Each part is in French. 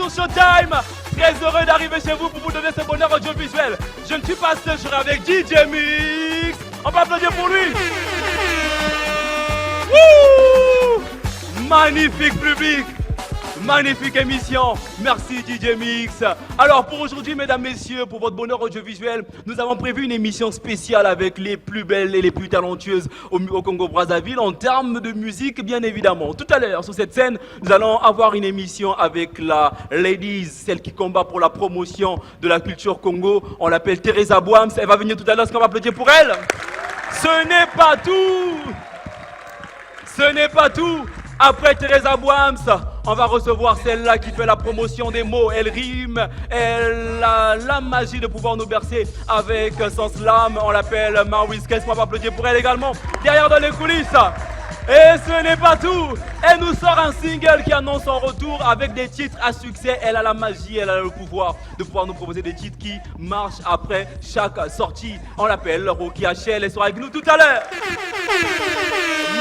sur Showtime. Très heureux d'arriver chez vous pour vous donner ce bonheur audiovisuel. Je ne suis pas seul, je serai avec DJ Mix. On va applaudir pour lui. Wouh! Magnifique public. Magnifique émission, merci DJ Mix. Alors pour aujourd'hui, mesdames, messieurs, pour votre bonheur audiovisuel, nous avons prévu une émission spéciale avec les plus belles et les plus talentueuses au Congo-Brazzaville en termes de musique, bien évidemment. Tout à l'heure, sur cette scène, nous allons avoir une émission avec la Ladies, celle qui combat pour la promotion de la culture Congo. On l'appelle Teresa Boams, elle va venir tout à l'heure, est-ce qu'on va applaudir pour elle? Ce n'est pas tout. Ce n'est pas tout. Après Teresa Boams, on va recevoir celle-là qui fait la promotion des mots. Elle rime, elle a la magie de pouvoir nous bercer avec son slam. On l'appelle Maurice Kess. On va applaudir pour elle également. Derrière dans les coulisses. Et ce n'est pas tout. Elle nous sort un single qui annonce son retour avec des titres à succès. Elle a la magie, elle a le pouvoir de pouvoir nous proposer des titres qui marchent après chaque sortie. On l'appelle Rocky HL. Elle sera avec nous tout à l'heure.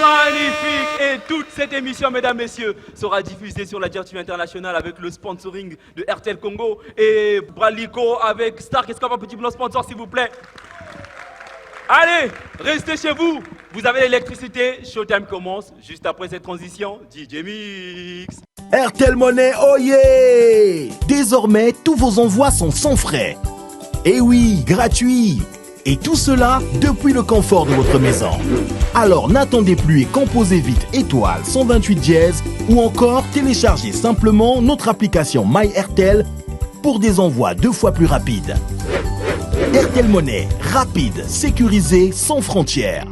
Magnifique! Et toute cette émission, mesdames, messieurs, sera diffusée sur la Dire TV International avec le sponsoring de RTL Congo et Bralico avec Stark. Est-ce qu'on va un petit bloc sponsor, s'il vous plaît? Allez, restez chez vous. Vous avez l'électricité. Showtime commence juste après cette transition. DJ Mix. RTL Money, oh yeah! Désormais, tous vos envois sont sans frais. Et oui, gratuit. Et tout cela depuis le confort de votre maison. Alors n'attendez plus et composez vite étoile 128 dièse ou encore téléchargez simplement notre application MyRTL pour des envois 2 fois plus rapides. RTL Money, rapide, sécurisé, sans frontières.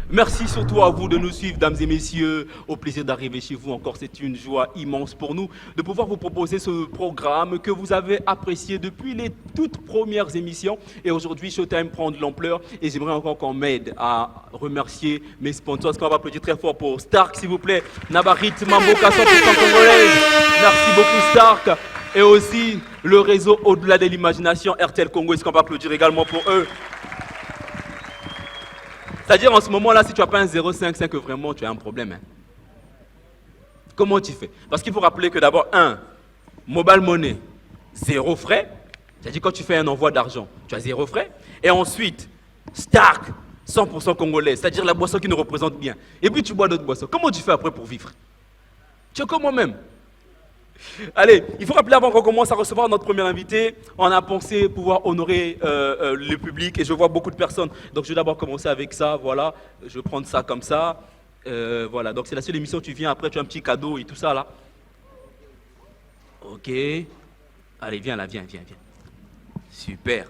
Merci surtout à vous de nous suivre, dames et messieurs. Au plaisir d'arriver chez vous encore, c'est une joie immense pour nous de pouvoir vous proposer ce programme que vous avez apprécié depuis les toutes premières émissions. Et aujourd'hui, Showtime prend de l'ampleur et j'aimerais encore qu'on m'aide à remercier mes sponsors. Est-ce qu'on va applaudir très fort pour Stark, s'il vous plaît? Nabarit, Mamboka, 100% congolaise. Merci beaucoup, Stark. Et aussi le réseau Au-delà de l'imagination, RTL Congo. Est-ce qu'on va applaudir également pour eux? C'est-à-dire en ce moment-là, si tu n'as pas un 0,5, c'est que vraiment tu as un problème. Hein. Comment tu fais? Parce qu'il faut rappeler que d'abord, mobile money, 0 frais. C'est-à-dire quand tu fais un envoi d'argent, tu as 0 frais. Et ensuite, Stark, 100% congolais, c'est-à-dire la boisson qui nous représente bien. Et puis tu bois d'autres boissons. Comment tu fais après pour vivre? Tu es comme moi-même. Allez, il faut rappeler avant qu'on commence à recevoir notre premier invité, on a pensé pouvoir honorer le public et je vois beaucoup de personnes. Donc je vais d'abord commencer avec ça, voilà, je vais prendre ça comme ça. Voilà, donc c'est la seule émission, tu viens après, tu as un petit cadeau et tout ça là. Ok, allez viens là, viens. Super.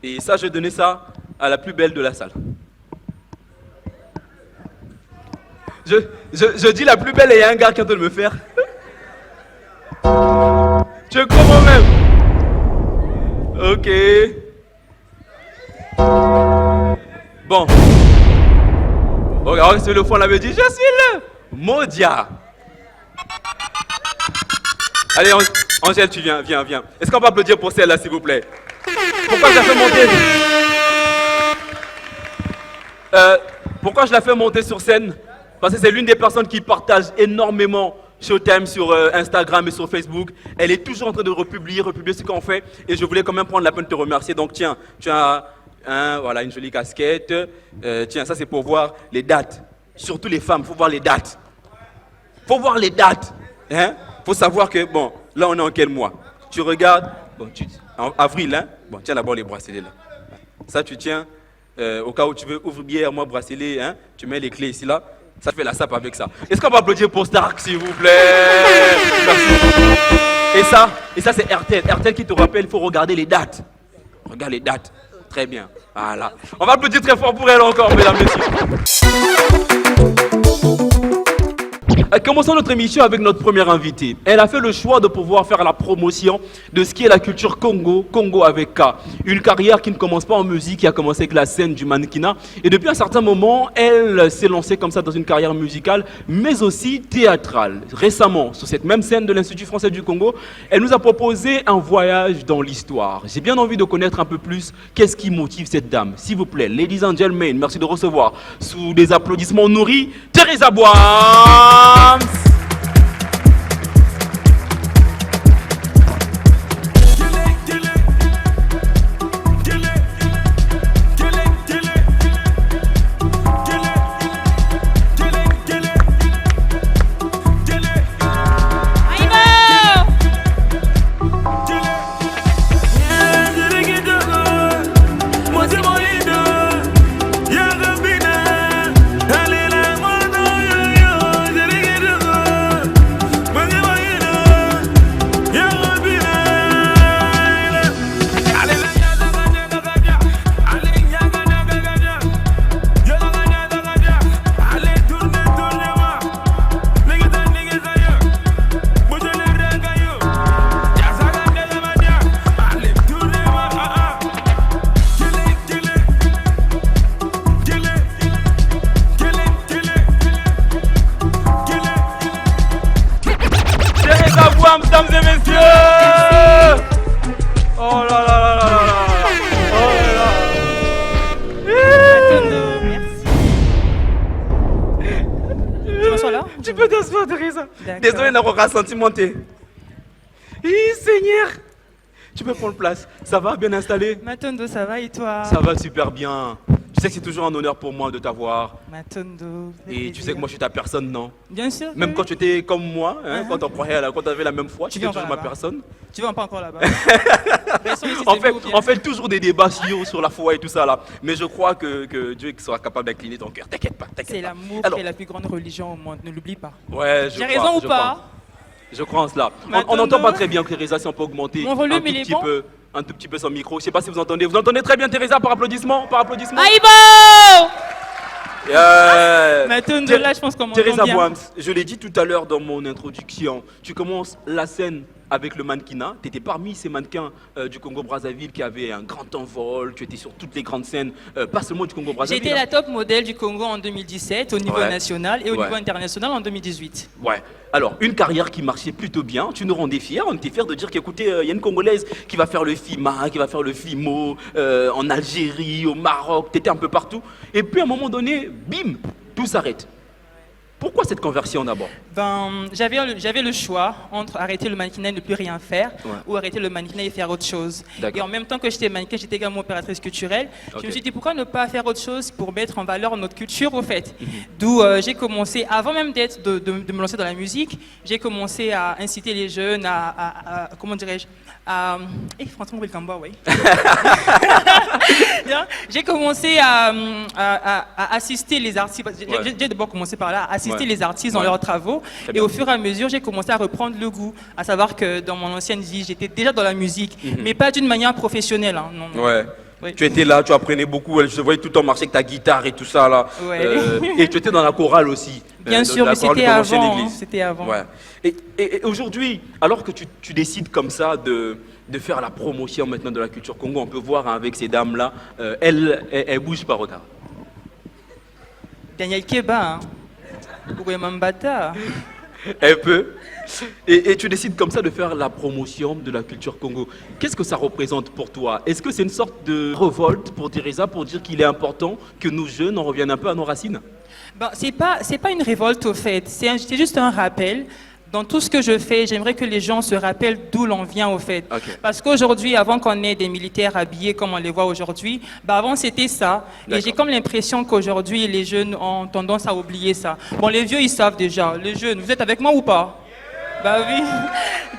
Et ça, je vais donner ça à la plus belle de la salle. Je dis la plus belle et il y a un gars qui est en train de me faire. Tu es comment même? Ok. Bon. Regarde, c'est le fond, on avait dit, je suis le Modia. Allez, Angèle, tu viens. Est-ce qu'on peut applaudir pour celle-là, s'il vous plaît? Pourquoi je la fais monter? Pourquoi je la fais monter sur scène? Parce que c'est l'une des personnes qui partage énormément Showtime sur Instagram et sur Facebook. Elle est toujours en train de republier ce qu'on fait. Et je voulais quand même prendre la peine de te remercier. Donc tiens, tu as voilà, une jolie casquette. Tiens, ça c'est pour voir les dates. Surtout les femmes, il faut voir les dates. Il faut voir les dates. Hein? Faut savoir que, bon, là on est en quel mois? Tu regardes, bon, en avril, hein? Bon, tiens d'abord les bracelets là. Ça tu tiens, au cas où tu veux ouvrir bière, moi bracelet, hein? Tu mets les clés ici là. Ça fait la sape avec ça. Est-ce qu'on va applaudir pour Stark, s'il vous plaît? Merci. Et ça c'est RTL. RTL qui te rappelle, il faut regarder les dates. Regarde les dates. Très bien. Voilà. On va applaudir très fort pour elle encore, mesdames, messieurs. Commençons notre émission avec notre première invitée. Elle a fait le choix de pouvoir faire la promotion de ce qui est la culture Congo, Congo avec K. Une carrière qui ne commence pas en musique, qui a commencé avec la scène du mannequinat. Et depuis un certain moment, elle s'est lancée comme ça dans une carrière musicale, mais aussi théâtrale. Récemment, sur cette même scène de l'Institut français du Congo, elle nous a proposé un voyage dans l'histoire. J'ai bien envie de connaître un peu plus qu'est-ce qui motive cette dame. S'il vous plaît, ladies and gentlemen, merci de recevoir, sous des applaudissements nourris, Teresa Boams. Désolé d'avoir sentimenté. Seigneur, tu peux prendre place. Ça va, bien installé? Matondo, ça va et toi? Ça va super bien. Tu sais que c'est toujours un honneur pour moi de t'avoir. Matondo. Et tu sais que moi je suis ta personne, non? Bien sûr. Même quand tu étais comme moi, hein, quand quand tu avais la même foi, tu Tu étais viens toujours pas ma là-bas. personne. Tu vas pas encore là-bas. On fait toujours des débats sur la foi et tout ça là. Mais je crois que Dieu sera capable d'incliner ton cœur. T'inquiète pas, t'inquiète C'est pas. l'amour Alors, qui est la plus grande religion au monde, ne l'oublie pas. ouais, J'ai raison ou pas? Je crois en cela. Maintenant, On n'entend pas très bien, Teresa, si on peut augmenter Mon volume, un tout il est petit bon peu. Un tout petit peu son micro. Je sais pas si vous entendez. Vous entendez très bien, Teresa, par applaudissement? Par applaudissement. Aïbo! Matondo, là, je pense qu'on m'entend Teresa bien. Boams, je l'ai dit tout à l'heure dans mon introduction. Tu commences la scène avec le mannequinat. Tu étais parmi ces mannequins du Congo-Brazzaville qui avaient un grand envol. Tu étais sur toutes les grandes scènes, pas seulement du Congo-Brazzaville. J'étais la top modèle du Congo en 2017 au niveau Ouais. national et au Ouais. niveau international en 2018. Ouais. Alors, une carrière qui marchait plutôt bien, tu nous rendais fiers, on était fiers de dire qu'écoutez, il y a une Congolaise qui va faire le FIMA, qui va faire le FIMO, en Algérie, au Maroc, tu étais un peu partout. Et puis à un moment donné, bim, tout s'arrête. Pourquoi cette conversion d'abord? J'avais le choix entre arrêter le mannequinat et ne plus rien faire, Ouais. ou arrêter le mannequinat et faire autre chose. D'accord. Et en même temps que j'étais mannequin, j'étais également opératrice culturelle. Ok. Je me suis dit pourquoi ne pas faire autre chose pour mettre en valeur notre culture au fait. D'où j'ai commencé, avant même de me lancer dans la musique, j'ai commencé à inciter les jeunes à comment dirais-je, François Wilcamba, oui. J'ai commencé à assister les artistes. Ouais. J'ai d'abord commencé par là, à assister Ouais. les artistes dans Ouais. leurs travaux. Très Et bien. au fur et à mesure, j'ai commencé à reprendre le goût. À savoir que dans mon ancienne vie, j'étais déjà dans la musique, mais pas d'une manière professionnelle. Hein, non, non. Ouais. Oui. Tu étais là, tu apprenais beaucoup, je te voyais tout le temps marcher avec ta guitare et tout ça là. Ouais. Et tu étais dans la chorale aussi. Bien de sûr, la mais chorale de c'était ton ancienne avant. église. C'était avant. Ouais. Et aujourd'hui, alors que tu décides comme ça de faire la promotion maintenant de la culture Congo, on peut voir hein, avec ces dames-là, elles bougent pas, regarde. Daniel Keba, hein. Mambata. Un peu. Et tu décides comme ça de faire la promotion de la culture Congo. Qu'est-ce que ça représente pour toi? Est-ce que c'est une sorte de révolte pour Teresa pour dire qu'il est important que nous jeunes on revienne un peu à nos racines? Bon, c'est pas une révolte au fait, c'est juste un rappel. Dans tout ce que je fais, j'aimerais que les gens se rappellent d'où l'on vient au fait. Ok. Parce qu'aujourd'hui, avant qu'on ait des militaires habillés comme on les voit aujourd'hui, avant c'était ça. Et D'accord. j'ai comme l'impression qu'aujourd'hui, les jeunes ont tendance à oublier ça. Bon, les vieux, ils savent déjà. Les jeunes, vous êtes avec moi ou pas? Bah oui.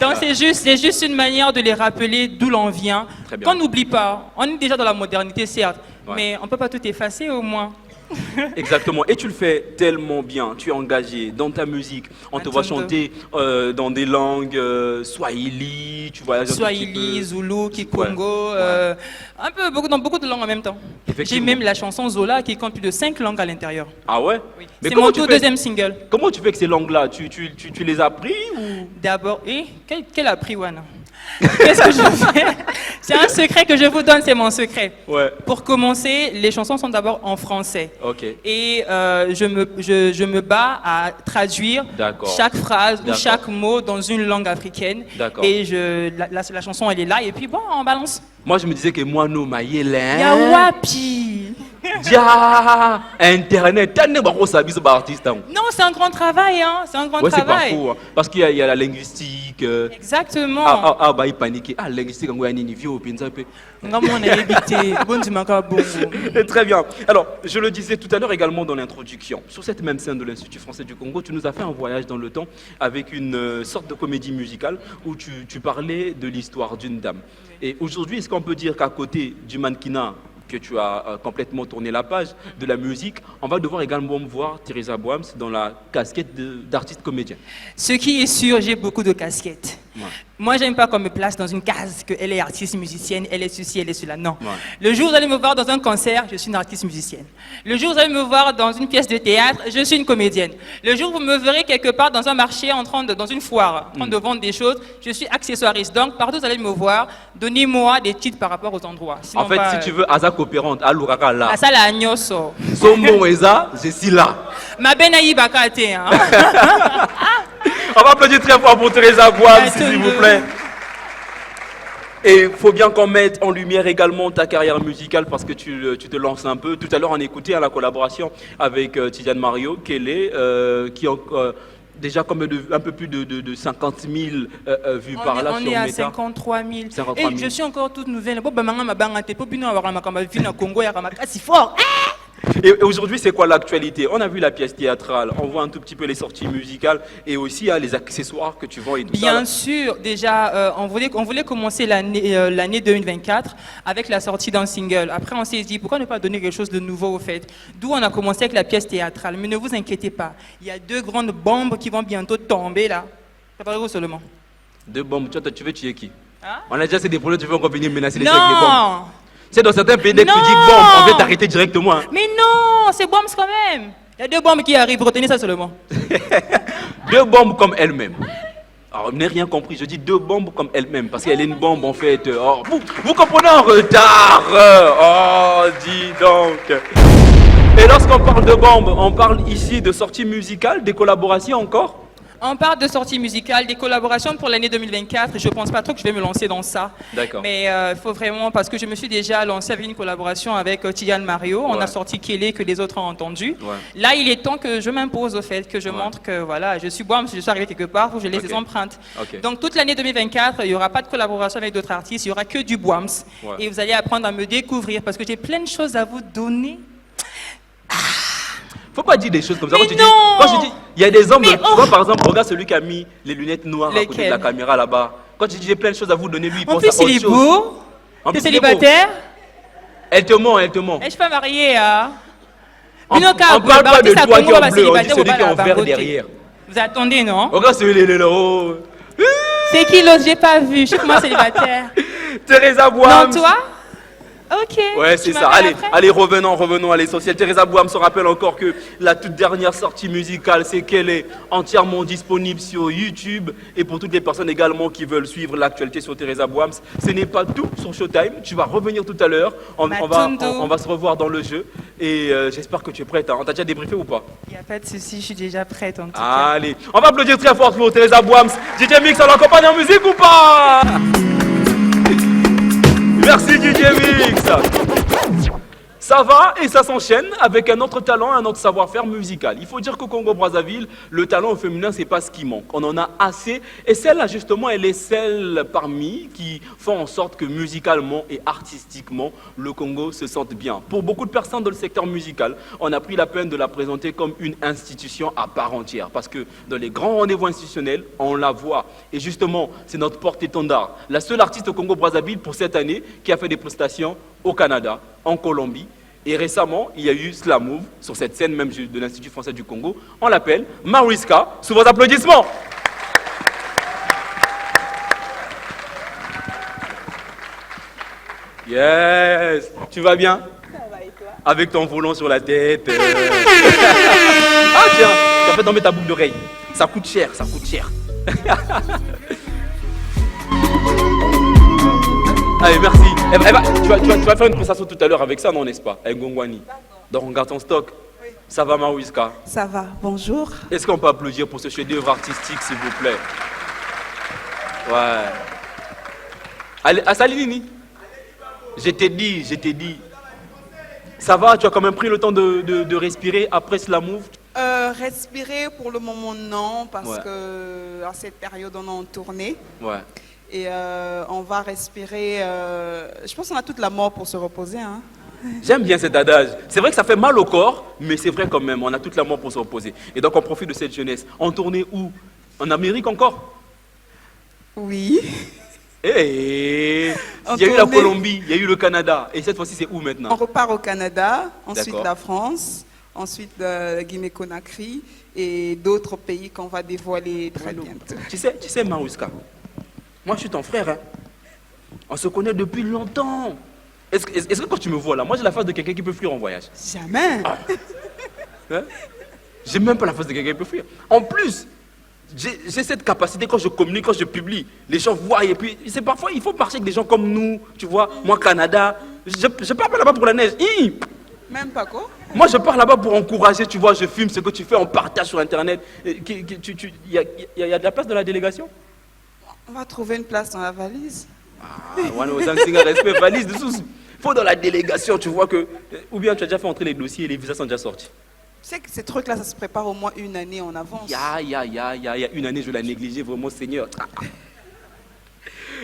Donc c'est juste une manière de les rappeler d'où l'on vient. Très bien. Qu'on n'oublie pas. On est déjà dans la modernité, certes, Ouais. mais on ne peut pas tout effacer au moins. Exactement. Et tu le fais tellement bien. Tu es engagé dans ta musique. On te voit Matondo. chanter dans des langues swahili. Tu voyages un tout petit Swahili, peu. Zulu, Kikongo, Ouais. dans beaucoup de langues en même temps. J'ai Effectivement. même la chanson Zola qui compte plus de 5 langues à l'intérieur. Ah ouais. Oui. Mais C'est comment mon tu tout fais- deuxième single. Comment tu fais que ces langues-là tu les as appris ou... D'abord, quel a pris Wana? Qu'est-ce que je fais? C'est un secret que je vous donne, c'est mon secret. Ouais. Pour commencer, les chansons sont d'abord en français. Ok. Et je me bats à traduire D'accord. chaque phrase ou D'accord. chaque mot dans une langue africaine. D'accord. Et la chanson, elle est là. Et puis bon, on balance. Moi, je me disais que moi, no, maïelen. Yawapi. Dia, Internet. T'as ne pas ça, bisous, artiste. Hein. Non, c'est un grand travail, hein. C'est un grand Ouais, c'est pas travail. faux. Hein. Parce qu'il y a la linguistique. Exactement. Bah, il panique. Ah, linguistique, on a une vieux au pinza. Nga mona yebite, bon du maka bongo. Très bien. Alors, je le disais tout à l'heure également dans l'introduction. Sur cette même scène de l'Institut français du Congo, tu nous as fait un voyage dans le temps avec une sorte de comédie musicale où tu parlais de l'histoire d'une dame. Et aujourd'hui, est-ce qu'on peut dire qu'à côté du mannequinat, que tu as complètement tourné la page de la musique, on va devoir également voir Teresa Boams dans la casquette d'artiste comédien. Ce qui est sûr, j'ai beaucoup de casquettes. Ouais. Moi, j'aime pas qu'on me place dans une case, qu'elle est artiste musicienne, elle est ceci, elle est cela. Non. Ouais. Le jour où vous allez me voir dans un concert, je suis une artiste musicienne. Le jour où vous allez me voir dans une pièce de théâtre, je suis une comédienne. Le jour où vous me verrez quelque part dans un marché, dans une foire, en train de vendre des choses, je suis accessoiriste. Donc, partout où vous allez me voir, donnez-moi des titres par rapport aux endroits. Sinon, En fait, pas, si tu veux, Aza coopérante, à Lourara là, La salle à Agnoso. Somo Eza, je suis là. Ma benaï bakate, hein. On va applaudir très fort pour Teresa Boams, Matondo. s'il vous plaît. Et il faut bien qu'on mette en lumière également ta carrière musicale parce que tu te lances un peu. Tout à l'heure, on écoutait la collaboration avec Tidiane Mario, Kélé, qui déjà comme un peu plus de 50 000 vues par là on sur est à Meta. 53 000. 53 000. Et je suis encore toute nouvelle. Bon, maman m'a bangaté. Pour bien avoir ma campagne au Congo, il y a si fort. Et aujourd'hui, c'est quoi l'actualité? On a vu la pièce théâtrale, on voit un tout petit peu les sorties musicales et aussi les accessoires que tu vends et tout ça. Bien sûr, déjà, on voulait commencer l'année 2024 avec la sortie d'un single. Après, on s'est dit, pourquoi ne pas donner quelque chose de nouveau au fait? D'où on a commencé avec la pièce théâtrale. Mais ne vous inquiétez pas, il y a 2 grandes bombes qui vont bientôt tomber là. Préparez-vous seulement. 2 bombes, tu veux tuer qui? Hein? On a déjà ces des problèmes, tu veux encore venir menacer les gens avec les bombes. Non! C'est dans certains pays, dès que tu Non. dis bombe, on vient t'arrêter directement. Hein. Mais non, c'est bombes quand même. Il y a 2 bombes qui arrivent, retenez ça seulement. 2 bombes comme elles-mêmes. Alors, je n'ai rien compris, je dis 2 bombes comme elles-mêmes, parce qu'elle est une bombe en fait. Oh, vous comprenez en retard. Oh, dis donc. Et lorsqu'on parle de bombes, on parle ici de sorties musicales, des collaborations encore? On parle de sorties musicales, des collaborations pour l'année 2024. Je ne pense pas trop que je vais me lancer dans ça. D'accord. Mais il faut vraiment, parce que je me suis déjà lancé avec une collaboration avec Tidian Mario. On Ouais. a sorti Kélé que les autres ont entendu. Ouais. Là, il est temps que je m'impose au fait, que je montre que voilà, je suis Boams, je suis arrivé quelque part, où je laisse Ok. des empreintes. Ok. Donc toute l'année 2024, il n'y aura pas de collaboration avec d'autres artistes, il n'y aura que du Boams. Ouais. Et vous allez apprendre à me découvrir parce que j'ai plein de choses à vous donner. Faut pas dire des choses comme ça. Mais Quand non. je dis, il y a des hommes, Mais tu oh. vois par exemple, regarde celui qui a mis les lunettes noires à côté de la Lesquelles? caméra là-bas. Quand tu dis j'ai plein de choses à vous donner, lui il En pense plus, à autre il est chose. beau. En T'es plus, il est beau. célibataire. Elle te ment, elle te ment. Et je suis pas mariée, hein. On Bino Ka, on parle pas Baptiste de à toi qui Congo, est va en bleu, on dit célibataire, celui on qui est va en la vert barboter. derrière. Vous attendez, non? Regarde celui-là, là. C'est qui l'autre? J'ai pas vu. Je suis comment célibataire. Teresa Boam. Non, toi? Ok. Ouais, Tu c'est ça. m'appelles Allez, après? allez, revenons à l'essentiel. Teresa Boam se rappelle encore que la toute dernière sortie musicale, c'est qu'elle est entièrement disponible sur YouTube. Et pour toutes les personnes également qui veulent suivre l'actualité sur Teresa Boam, ce n'est pas tout sur Showtime. Tu vas revenir tout à l'heure. On va se revoir dans le jeu. Et j'espère que tu es prête. Hein. On t'a déjà débriefé ou pas? Il n'y a pas de souci, je suis déjà prête en tout cas. Allez, on va applaudir très fort pour Teresa Boam. DJ Mix, on l'accompagne en musique ou pas? Merci DJ Mix. Ça va et ça s'enchaîne avec un autre talent, un autre savoir-faire musical. Il faut dire qu'au Congo-Brazzaville, le talent au féminin, c'est pas ce qui manque. On en a assez. Et celle-là, justement, elle est celle parmi qui font en sorte que musicalement et artistiquement, le Congo se sente bien. Pour beaucoup de personnes dans le secteur musical, on a pris la peine de la présenter comme une institution à part entière. Parce que dans les grands rendez-vous institutionnels, on la voit. Et justement, c'est notre porte-étendard. La seule artiste au Congo-Brazzaville pour cette année qui a fait des prestations au Canada, en Colombie. Et récemment, il y a eu Slamove sur cette scène même de l'Institut français du Congo. On l'appelle Mariska. Sous vos applaudissements. Yes. Tu vas bien? Ça va et toi? Avec ton volant sur la tête. Ah tiens, tu as fait tomber ta boucle d'oreille. Ça coûte cher, ça coûte cher. Allez, merci. Tu vas faire une prestation tout à l'heure avec ça, non, n'est-ce pas? Avec Gongwani. Donc, on garde ton stock. Oui. Ça va, Mariska? Ça va, bonjour. Est-ce qu'on peut applaudir pour ce chef-d'œuvre artistique, s'il vous plaît? Ouais. Allez, à Salinini. Je t'ai dit. Ça va, tu as quand même pris le temps de respirer après Slamove? Respirer pour le moment non, parce Ouais. que à cette période on est en tournée. Ouais. Et on va respirer. Je pense qu'on a toute la mort pour se reposer. Hein. J'aime bien cet adage. C'est vrai que ça fait mal au corps, mais c'est vrai quand même, on a toute l'amour pour se reposer. Et donc on profite de cette jeunesse. En tournée où? En Amérique encore? Oui. Eh, En il y a eu la tournée. Colombie, il y a eu le Canada. Et cette fois-ci, c'est où On maintenant? repart au Canada, ensuite D'accord. la France, ensuite la Guinée-Conakry et d'autres pays qu'on va dévoiler très bientôt. Tu sais, Mariska, moi je suis ton frère. Hein. On se connaît depuis longtemps. Est-ce que quand tu me vois là, moi j'ai la face de quelqu'un qui peut fuir en voyage? Jamais. Hein? J'ai même pas la face de quelqu'un qui peut fuir. En plus, j'ai cette capacité quand je communique, quand je publie, les gens voient et puis c'est parfois il faut marcher avec des gens comme nous, tu vois. Moi Canada, je pars pas là-bas pour la neige. Même pas quoi. Moi je pars là-bas pour encourager, tu vois, je filme ce que tu fais, on partage sur internet. Il y a de la place dans la délégation? On va trouver une place dans la valise. Respect, valise de sous. Faut dans la délégation, tu vois que. Ou bien tu as déjà fait entrer les dossiers et les visas sont déjà sortis. Tu sais que ces trucs-là, ça se prépare au moins une année en avance. Il y a une année, je l'ai négligé, vraiment, Seigneur.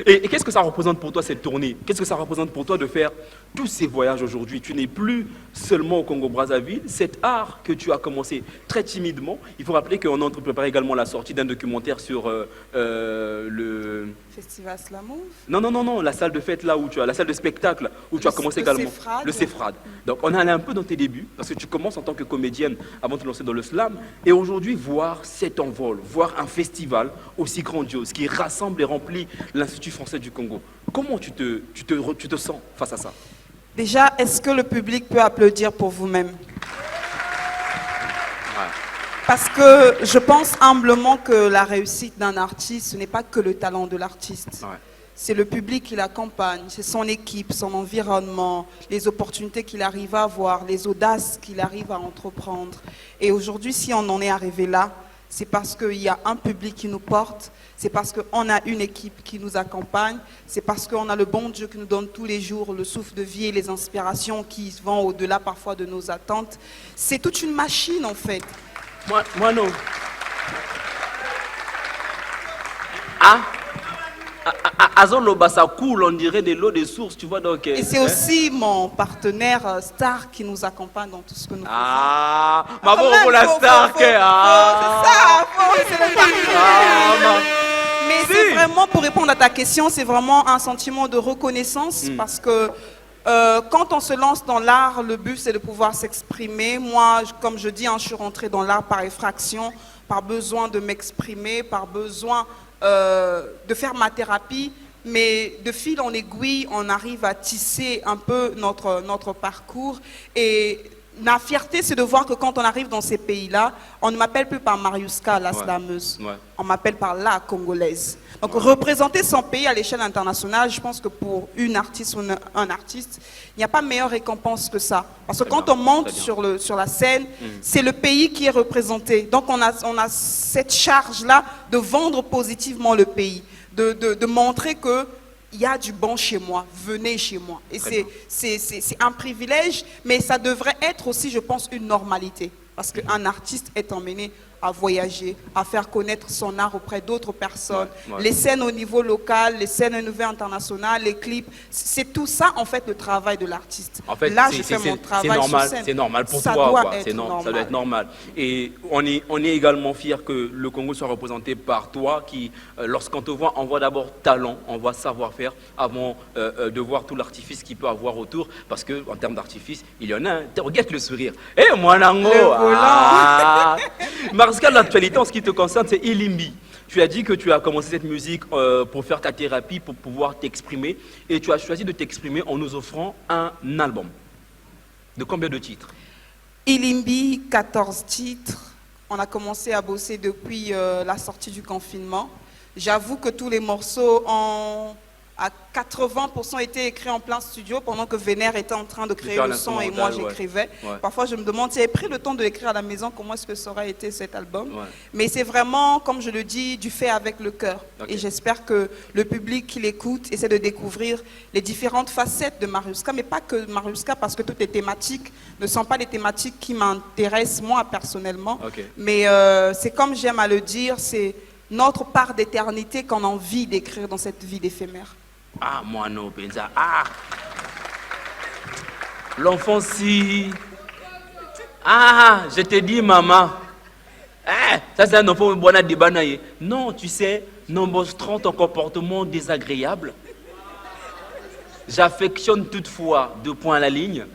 Et qu'est-ce que ça représente pour toi, cette tournée? Qu'est-ce que ça représente pour toi de faire tous ces voyages aujourd'hui? Tu n'es plus seulement au Congo-Brazzaville. Cet art que tu as commencé très timidement, il faut rappeler qu'on est en train de préparer également la sortie d'un documentaire sur le... Festival Slamov. Non, la salle de fête là où tu as, la salle de spectacle où tu as commencé également. Cefrade. Le Cefrade. Donc on est allé un peu dans tes débuts, parce que tu commences en tant que comédienne avant de te lancer dans le slam. Et aujourd'hui, voir cet envol, voir un festival aussi grandiose qui rassemble et remplit l'Institut français du Congo. Comment tu te sens face à ça? Déjà, est-ce que le public peut applaudir pour vous-même? Parce que je pense humblement que la réussite d'un artiste, ce n'est pas que le talent de l'artiste. Ouais. C'est le public qui l'accompagne, c'est son équipe, son environnement, les opportunités qu'il arrive à avoir, les audaces qu'il arrive à entreprendre. Et aujourd'hui, si on en est arrivé là, c'est parce qu'il y a un public qui nous porte, c'est parce qu'on a une équipe qui nous accompagne, c'est parce qu'on a le bon Dieu qui nous donne tous les jours le souffle de vie et les inspirations qui vont au-delà parfois de nos attentes. C'est toute une machine en fait. Moi non. Ah, Azoloba, ça coule, on dirait de l'eau des sources, tu vois donc. Et c'est aussi mon partenaire star qui nous accompagne dans tout ce que nous faisons. Ah, ma bon pour la star que. C'est ça, c'est le partenaire. Mais c'est vraiment, pour répondre à ta question, c'est vraiment un sentiment de reconnaissance parce que quand on se lance dans l'art, le but c'est de pouvoir s'exprimer. Moi, comme je dis, je suis rentrée dans l'art par effraction, par besoin de m'exprimer, par besoin de faire ma thérapie. Mais de fil en aiguille, on arrive à tisser un peu notre parcours. Et ma fierté, c'est de voir que quand on arrive dans ces pays-là, on ne m'appelle plus par Mariuska, la slameuse. Ouais. On m'appelle par la Congolaise. Donc représenter son pays à l'échelle internationale, je pense que pour une artiste ou un artiste, il n'y a pas meilleure récompense que ça. Parce que quand on monte sur la scène, c'est le pays qui est représenté. Donc on a cette charge-là de vendre positivement le pays, de montrer que il y a du bon chez moi, venez chez moi. Et c'est un privilège, mais ça devrait être aussi, je pense, une normalité. Parce qu'un artiste est emmené à voyager, à faire connaître son art auprès d'autres personnes. Les scènes au niveau local, les scènes au niveau international, les clips, c'est tout ça en fait le travail de l'artiste. En fait, là, je fais mon travail sur scène. C'est normal pour ça toi, doit quoi. Être normal. Ça doit être normal. Et on est également fiers que le Congo soit représenté par toi qui, lorsqu'on te voit, on voit d'abord talent, on voit savoir-faire avant de voir tout l'artifice qu'il peut avoir autour. Parce qu'en termes d'artifice, il y en a un. Regarde le sourire. Eh, moi, Nango! Mariuska, l'actualité en ce qui te concerne, c'est Ilimbi. Tu as dit que tu as commencé cette musique pour faire ta thérapie, pour pouvoir t'exprimer. Et tu as choisi de t'exprimer en nous offrant un album. De combien de titres? Ilimbi, 14 titres. On a commencé à bosser depuis la sortie du confinement. J'avoue que tous les morceaux ont à 80% été écrits en plein studio pendant que Vénère était en train de créer le son et moi j'écrivais. Parfois je me demande si j'avais pris le temps de l'écrire à la maison, comment est-ce que ça aurait été cet album. Mais c'est vraiment, comme je le dis, du fait avec le cœur. Et j'espère que le public qui l'écoute essaie de découvrir les différentes facettes de Mariuska, mais pas que Mariuska, parce que toutes les thématiques ne sont pas des thématiques qui m'intéressent moi personnellement. Mais c'est comme j'aime à le dire, c'est notre part d'éternité qu'on a envie d'écrire dans cette vie d'éphémère. Ah, moi non, Benza. Ah! L'enfant si. Ah, je te dis, maman. Ah, ça c'est un enfant bon à débanayer. Non, tu sais, non-montrant ton comportement désagréable, j'affectionne toutefois 2 points à la ligne.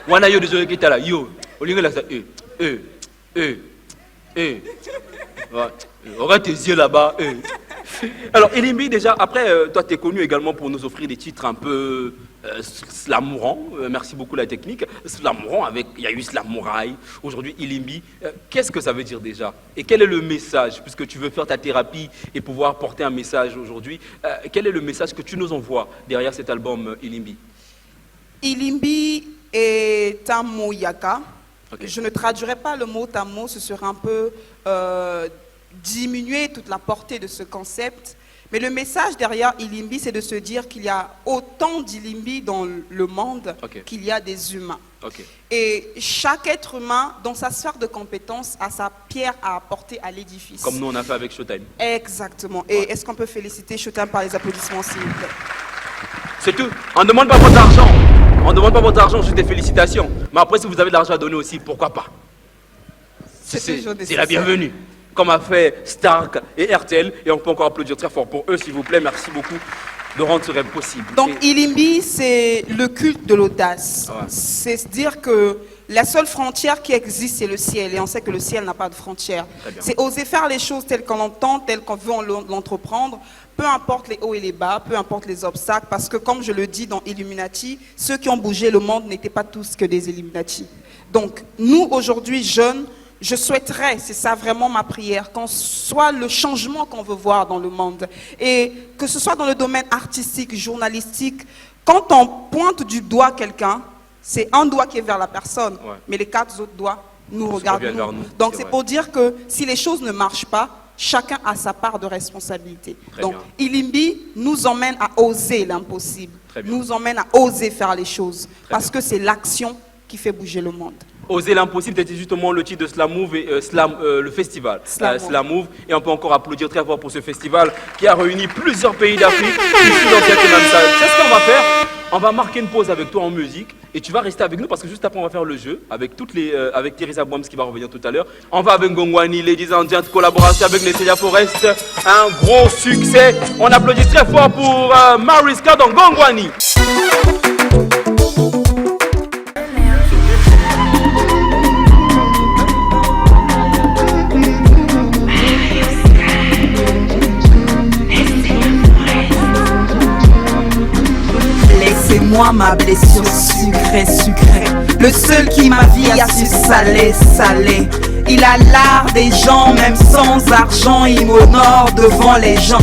Wana yo désolé qui est là. Yo, au lieu de ça, Regarde tes yeux là-bas. Alors, Ilimbi, déjà, après, toi, tu es connu également pour nous offrir des titres un peu slamourants. Merci beaucoup, la technique. Slamourant, il y a eu Slamouraï. Aujourd'hui, Ilimbi. Qu'est-ce que ça veut dire déjà? Et quel est le message? Puisque tu veux faire ta thérapie et pouvoir porter un message aujourd'hui, quel est le message que tu nous envoies derrière cet album Ilimbi? Ilimbi est un mot yaka. Je ne traduirai pas le mot à mot, ce serait un peu diminuer toute la portée de ce concept. Mais le message derrière Ilimbi, c'est de se dire qu'il y a autant d'Ilimbi dans le monde qu'il y a des humains. Et chaque être humain, dans sa sphère de compétences, a sa pierre à apporter à l'édifice. Comme nous, on a fait avec Showtime. Exactement. Et est-ce qu'on peut féliciter Showtime par les applaudissements, s'il vous plaît? C'est tout. On ne demande pas votre argent. On ne demande pas votre argent, juste des félicitations. Mais après, si vous avez de l'argent à donner aussi, pourquoi pas? C'est la bienvenue. Comme a fait Stark et RTL. Et on peut encore applaudir très fort pour eux, s'il vous plaît. Merci beaucoup de rendre ce rêve possible. Donc, Ilimbi, c'est le culte de l'audace. C'est se dire que la seule frontière qui existe, c'est le ciel. Et on sait que le ciel n'a pas de frontière. C'est oser faire les choses telles qu'on l'entend, telles qu'on veut l'entreprendre. Peu importe les hauts et les bas, peu importe les obstacles. Parce que, comme je le dis dans Illuminati, ceux qui ont bougé le monde n'étaient pas tous que des Illuminati. Donc, nous, aujourd'hui, jeunes, je souhaiterais, c'est ça vraiment ma prière, qu'on soit le changement qu'on veut voir dans le monde. Et que ce soit dans le domaine artistique, journalistique, quand on pointe du doigt quelqu'un, c'est un doigt qui est vers la personne, mais les 4 autres doigts nous regardent nous. Donc c'est pour dire que si les choses ne marchent pas, chacun a sa part de responsabilité. Donc Ilimbi nous emmène à oser l'impossible, nous emmène à oser faire les choses, parce que c'est l'action qui fait bouger le monde. Oser l'impossible, c'était justement le titre de Slam Move et le festival Slam Move. Et on peut encore applaudir très fort pour ce festival qui a réuni plusieurs pays d'Afrique ici dans cette même salle. C'est ce qu'on va faire. On va marquer une pause avec toi en musique et tu vas rester avec nous parce que juste après on va faire le jeu avec avec Teresa Boams qui va revenir tout à l'heure. On va avec Gongwani, Ladies and Gents, collaboration avec Nesselia Forest. Un gros succès. On applaudit très fort pour Mariska dans Gongwani. Moi ma blessure sucrée, le seul qui ma vie a su saler. Il a l'art des gens, même sans argent, il m'honore devant les gens.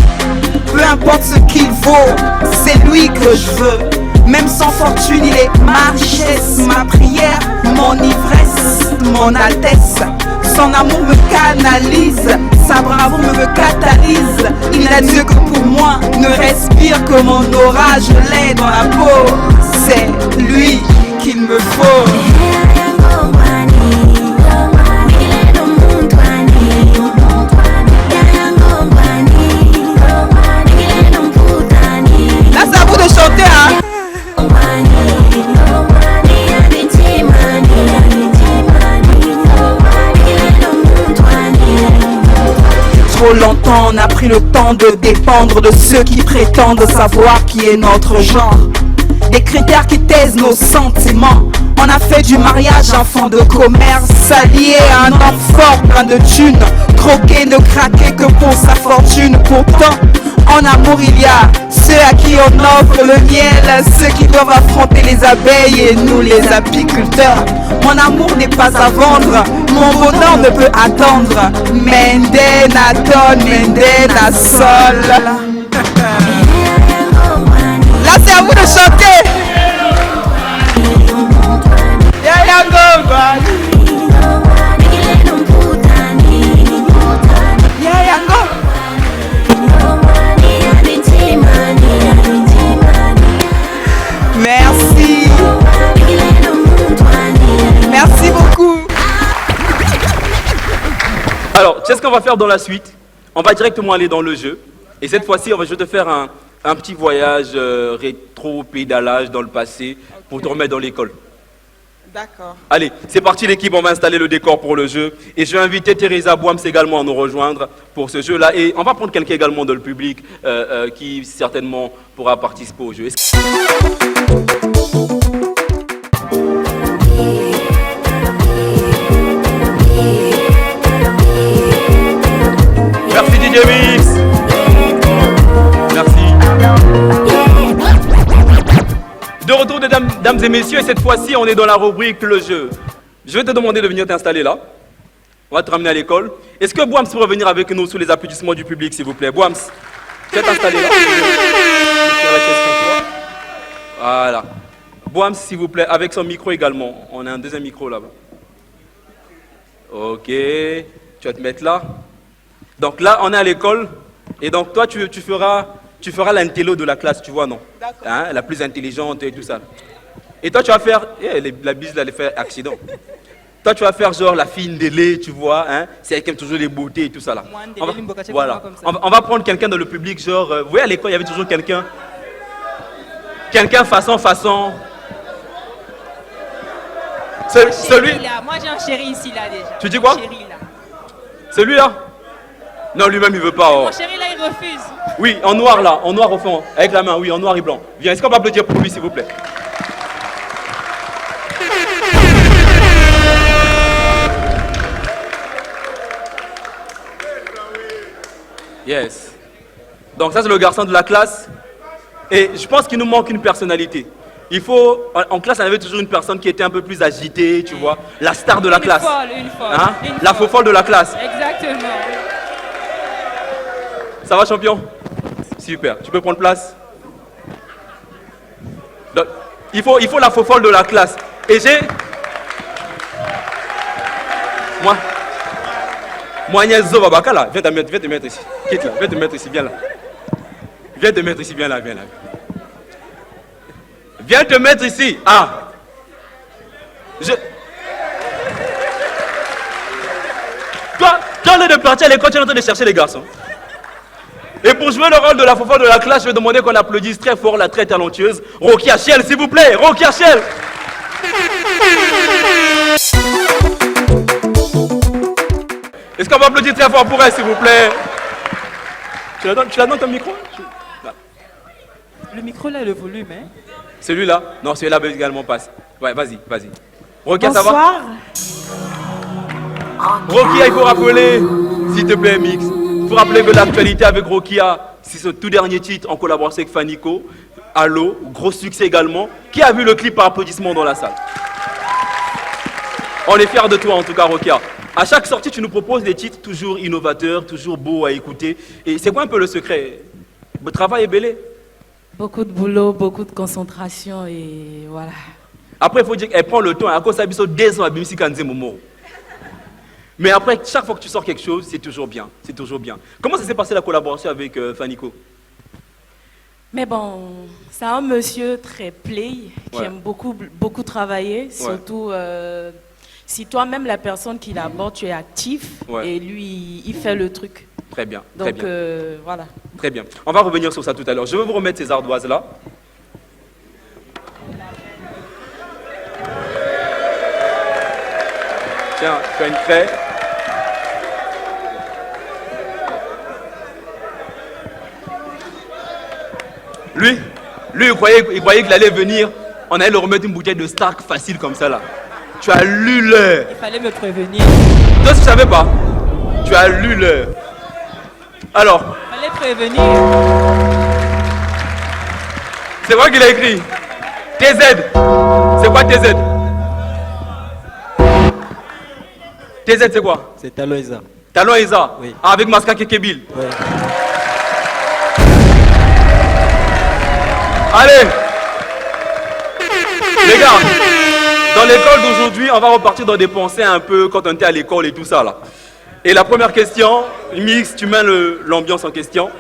Peu importe ce qu'il vaut, c'est lui que je veux. Même sans fortune, il est ma richesse, ma prière, mon ivresse, mon altesse. Son amour me canalise, sa bravoure me catalyse. Il n'a Dieu que pour moi, ne respire que mon aura, je l'ai dans la peau. C'est lui qu'il me faut. Là, c'est à vous de chanter, hein? Trop longtemps, on a pris le temps de dépendre de ceux qui prétendent savoir qui est notre genre. Des critères qui taisent nos sentiments. On a fait du mariage un fond de commerce, allié à un homme fort plein de thunes. Croquer, ne craquer que pour sa fortune. Pourtant, en amour il y a ceux à qui on offre le miel, ceux qui doivent affronter les abeilles et nous les apiculteurs. Mon amour n'est pas à vendre, mon bonheur ne peut attendre. Mendenaton, Mendenasol. Là c'est à vous de chanter. Merci. Merci beaucoup. Alors, c'est ce qu'on va faire dans la suite. On va directement aller dans le jeu. Et cette fois-ci, je vais te faire un petit voyage rétro-pédalage dans le passé pour te remettre dans l'école. D'accord. Allez, c'est parti l'équipe, on va installer le décor pour le jeu. Et je vais inviter Teresa Boams également à nous rejoindre pour ce jeu-là. Et on va prendre quelqu'un également dans le public qui certainement pourra participer au jeu. Merci DJ Mix. Merci. De retour, dames et messieurs, et cette fois-ci, on est dans la rubrique le jeu. Je vais te demander de venir t'installer là. On va te ramener à l'école. Est-ce que Boams pourrait venir avec nous sous les applaudissements du public, s'il vous plaît? Boams, tu vas t'installer là. Voilà. Boams, s'il vous plaît, avec son micro également. On a un deuxième micro là-bas. Ok. Tu vas te mettre là. Donc là, on est à l'école. Et donc, toi, tu feras l'intello de la classe, tu vois, non? D'accord. Hein, la plus intelligente et tout ça. Et toi, tu vas faire... la bise, là, elle fait accident. Toi, tu vas faire genre la fille Ndélé, tu vois, hein? C'est elle qui aime toujours les beautés et tout ça, là. Moi, Ndélé, On va, Limboka, voilà. comme ça. On va prendre quelqu'un dans le public, genre... vous voyez, à l'école, il y avait toujours quelqu'un... Quelqu'un façon... Celui... Là. Moi, j'ai un chéri ici, là, déjà. Tu dis quoi? Chéri, là. Celui-là? Non, lui-même, il veut pas. Oh. Mon chéri, là, il refuse. Oui, en noir, là. En noir au fond. Avec la main, oui, en noir et blanc. Viens, est-ce qu'on peut applaudir pour lui, s'il vous plaît? Yes. Donc ça, c'est le garçon de la classe. Et je pense qu'il nous manque une personnalité. Il faut... En classe, on avait toujours une personne qui était un peu plus agitée, tu vois. La star de la classe. Une folle. Hein? Une La folle. folle de la classe. Exactement. Ça va, champion? Super. Tu peux prendre place? Donc, il faut la folle de la classe. Et j'ai... Moi, Agnès Zobabaka, là, viens te mettre ici. Quitte là, viens te mettre ici, viens là. Viens te mettre ici, viens là. Viens te mettre ici. Ah. Toi, au lieu de partir à l'école, tu es en train de chercher les garçons. Et pour jouer le rôle de la fofolle de la classe, je vais demander qu'on applaudisse très fort la très talentueuse Rocky Hachel, s'il vous plaît. Rocky Hachel. Est-ce qu'on va applaudir très fort pour elle, s'il vous plaît? Tu la donnes ton micro? Le micro, là, le volume, hein? Celui-là? Non, celui-là également passe. Ouais, vas-y. Rocky, ça va? Bonsoir. Rocky, il faut rappeler, s'il te plaît, Mix, il faut rappeler que l'actualité avec Rokia, c'est ce tout dernier titre en collaboration avec Fanico. Allo, gros succès également. Qui a vu le clip par applaudissement dans la salle? On est fiers de toi en tout cas, Rokia. À chaque sortie, tu nous proposes des titres toujours innovateurs, toujours beaux à écouter. Et c'est quoi un peu le secret? Le travail est belé. Beaucoup de boulot, beaucoup de concentration et voilà. Après, il faut dire qu'elle prend le temps. À cause de ça, des ans à Bimsi Kanze Momo. Mais après, chaque fois que tu sors quelque chose, c'est toujours bien. C'est toujours bien. Comment ça s'est passé la collaboration avec Fanico? Mais bon, c'est un monsieur très play, qui Ouais. aime beaucoup travailler, surtout si toi-même, la personne qui l'aborde, tu es actif, Ouais. et lui, il fait le truc. Très bien, Donc très bien. voilà. Très bien. On va revenir sur ça tout à l'heure. Je vais vous remettre ces ardoises-là. Tiens, tu as une craie. Lui, il croyait qu'il allait venir. On allait le remettre une bouteille de Stark facile comme ça là. Tu as lu l'heure. Il fallait me prévenir. Toi, tu ne savais pas. Tu as lu l'heure. Alors, Il fallait prévenir. c'est moi qui l'ai écrit. TZ. C'est quoi TZ? TZ, c'est quoi? C'est Taloïsa. Talon Isa. Oui. Ah, avec Maska Kekebil. Ouais. Allez. Les gars, dans l'école d'aujourd'hui, on va repartir dans des pensées un peu quand on était à l'école et tout ça là. Et la première question, Mix, tu mets l'ambiance en question.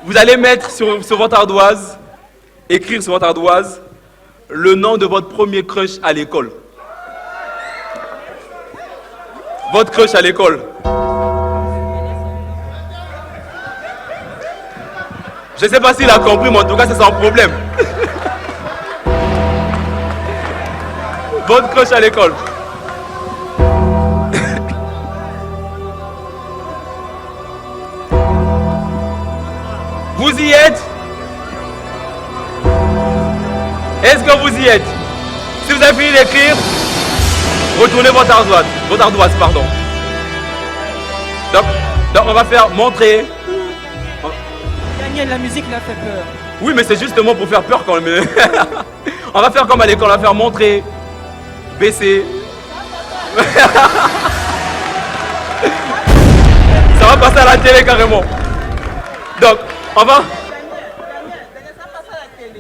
Vous allez mettre sur votre ardoise, écrire sur votre ardoise, le nom de votre premier crush à l'école. Votre crush à l'école. Je ne sais pas s'il a compris, mais en tout cas, c'est son problème. Votre crush à l'école. Vous y êtes? Est-ce que vous y êtes? Si vous avez fini d'écrire, retournez votre ardoise, pardon. Donc, on va faire montrer. Daniel, la musique l'a fait peur. Oui, mais c'est justement pour faire peur quand même. On va faire comme à l'école, on va faire montrer, baisser. Ça va passer à la télé carrément. Donc, on va...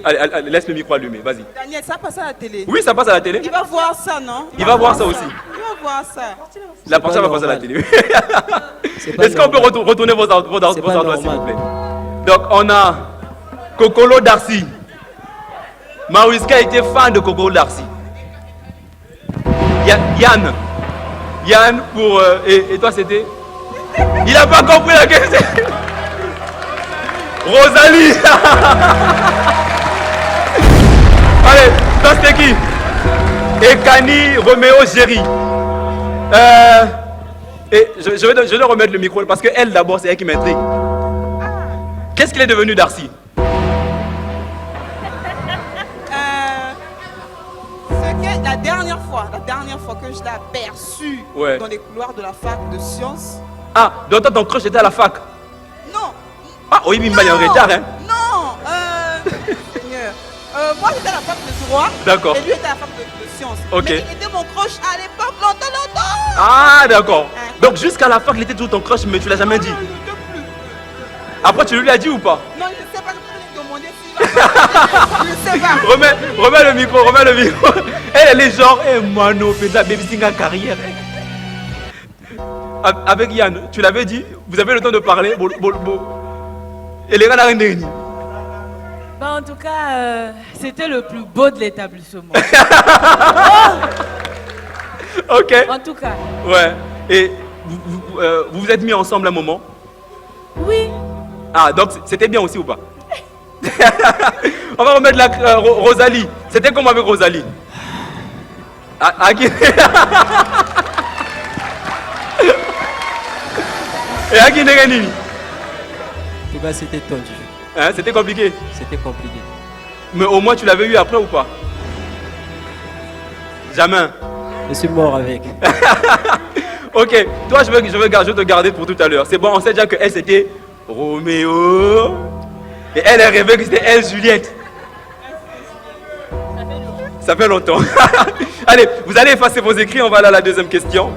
Allez, laisse le micro allumé, vas-y. Daniel, ça passe à la télé. Oui, ça passe à la télé. Il va voir ça, non? Il va voir ça aussi. Il va voir ça. La prochaine va passer à la télé. C'est pas Est-ce qu'on peut retourner vos endroits, s'il vous plaît? Donc, on a Kokolo Darcy. Mauriska était fan de Kokolo Darcy. Yann pour... et toi, c'était? Il n'a pas compris la question. Rosalie. Allez, ça c'était qui? Et Kani, Roméo, Géry. Et je vais remettre le micro parce que elle d'abord, c'est elle qui m'intrigue. Qu'est-ce qu'il est devenu Darcy? La dernière fois que je l'ai aperçu dans les couloirs de la fac de sciences. Ah, donc toi, ton crush était à la fac? Non. Ah, oui, mais il est en retard, hein? Non, Seigneur. Moi, j'étais à la fac de droit. D'accord. Et lui était à la fac de sciences. Ok. Mais il était mon crush à l'époque, longtemps. Ah, d'accord. Donc, jusqu'à la fac, il était toujours ton crush, mais tu l'as jamais dit? Non, il n'était plus. Après, tu lui as dit ou pas? Non, je ne sais pas, je peux lui demander s'il je ne sais pas. Remets le micro. Elle est genre, mano, fais de la baby-singer carrière. Avec Yann, tu l'avais dit, vous avez le temps de parler. Et les gars n'ont rien dit. En tout cas, c'était le plus beau de l'établissement. Ok. En tout cas. Ouais. Et vous vous êtes mis ensemble un moment? Oui. Ah, donc c'était bien aussi ou pas? On va remettre la Rosalie. C'était comment avec Rosalie? Et à qui n'est-ce En tout cas, c'était tendu. Hein, c'était compliqué? C'était compliqué. Mais au moins tu l'avais eu après ou pas? Jamais. Je suis mort avec. Ok, toi je veux te garder pour tout à l'heure. C'est bon, on sait déjà que elle c'était Roméo. Et elle est rêvée que c'était elle, Juliette. Ça fait longtemps. Allez, vous allez effacer vos écrits, on va aller à la deuxième question.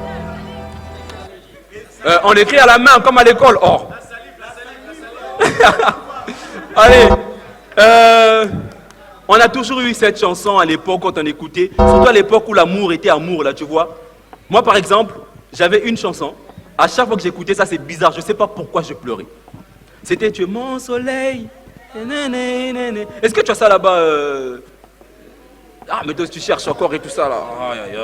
On écrit à la main comme à l'école. Oh. Allez, on a toujours eu cette chanson à l'époque quand on écoutait, surtout à l'époque où l'amour était amour, là, tu vois. Moi, par exemple, j'avais une chanson. À chaque fois que j'écoutais ça, c'est bizarre. Je ne sais pas pourquoi je pleurais. C'était Tu es mon soleil. Est-ce que tu as ça là-bas Ah, mais toi, tu cherches encore et tout ça, là. Aïe, aïe, aïe.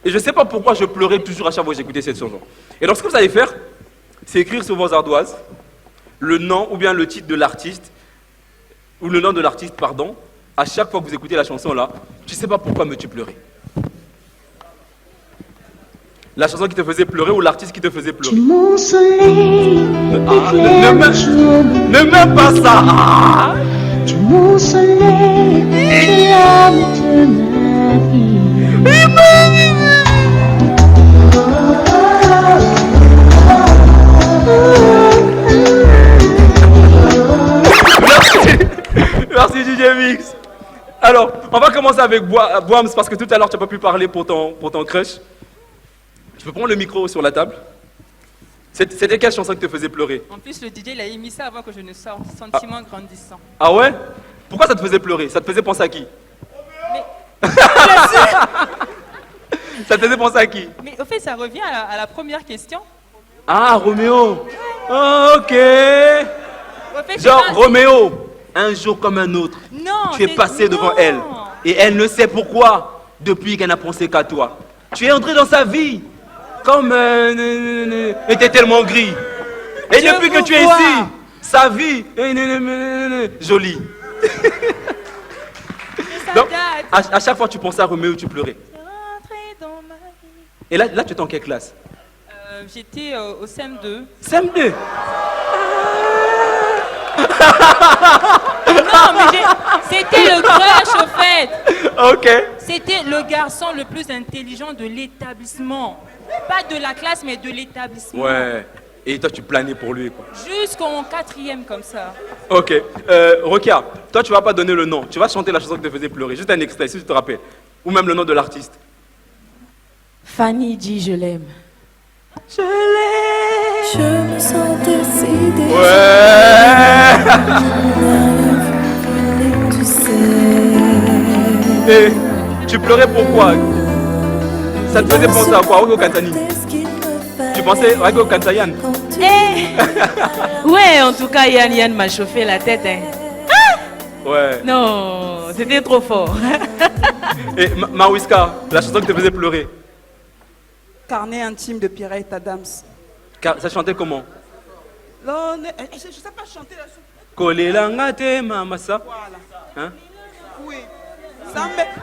Et je ne sais pas pourquoi je pleurais toujours à chaque fois que j'écoutais cette chanson. Et donc, ce que vous allez faire, c'est écrire sur vos ardoises le nom ou bien le titre de l'artiste, ou le nom de l'artiste, pardon. À chaque fois que vous écoutez la chanson là, tu ne sais pas pourquoi mais tu pleurais. La chanson qui te faisait pleurer ou l'artiste qui te faisait pleurer. Tu es mon soleil, Ne mets pas ça. Ah. tu es mon soleil, tu es l'âme de ma vie. Merci DJ Mix. Alors, on va commencer avec Boams parce que tout à l'heure tu n'as pas pu parler pour ton crush. Je peux prendre le micro sur la table. C'était quelle chanson qui te faisait pleurer? En plus, le DJ il a émis ça avant que je ne sorte. Sentiment grandissant. Ah ouais? Pourquoi ça te faisait pleurer? Ça te faisait penser à qui? Ça te faisait penser à qui? Mais au fait, ça revient à la première question. Ah, Roméo. Oh, ok. Au fait, Genre, Roméo, un jour comme un autre, non, tu es passé devant non. elle. Et elle ne sait pourquoi, depuis qu'elle n'a pensé qu'à toi. Tu es entré dans sa vie comme était tellement gris. Et Je depuis que vous tu es vois. ici, sa vie jolie. Ça Donc, date. à chaque fois que tu pensais à Roméo, tu pleurais. Rentré dans ma vie. Et là tu es en quelle classe? J'étais au CM2. CM2. Non, mais c'était le crush au fait. Ok. C'était le garçon le plus intelligent de l'établissement. Pas de la classe, mais de l'établissement. Ouais. Et toi, tu planais pour lui, quoi. Jusqu'en 4e comme ça. Ok. Rokia, toi, tu vas pas donner le nom. Tu vas chanter la chanson qui te faisait pleurer. Juste un extrait, si tu te rappelles. Ou même le nom de l'artiste. Fanny dit je l'aime. Je l'aime. Je me sens décidée. Ouais. Tu sais. Et tu pleurais pourquoi? ça te faisait penser à quoi? Rocky Kantani? Tu pensais Rocky Kantayan? Ouais, en tout cas, Yann m'a chauffé la tête. Hein. Ouais. Non, c'était trop fort. Et Mawiska, la chanson qui te faisait pleurer, Carnet intime de Pierrette Adams. ça chantait comment? Je sais pas chanter la chanson. Kolelangate mamasa. Voilà. Hein? Oui. Et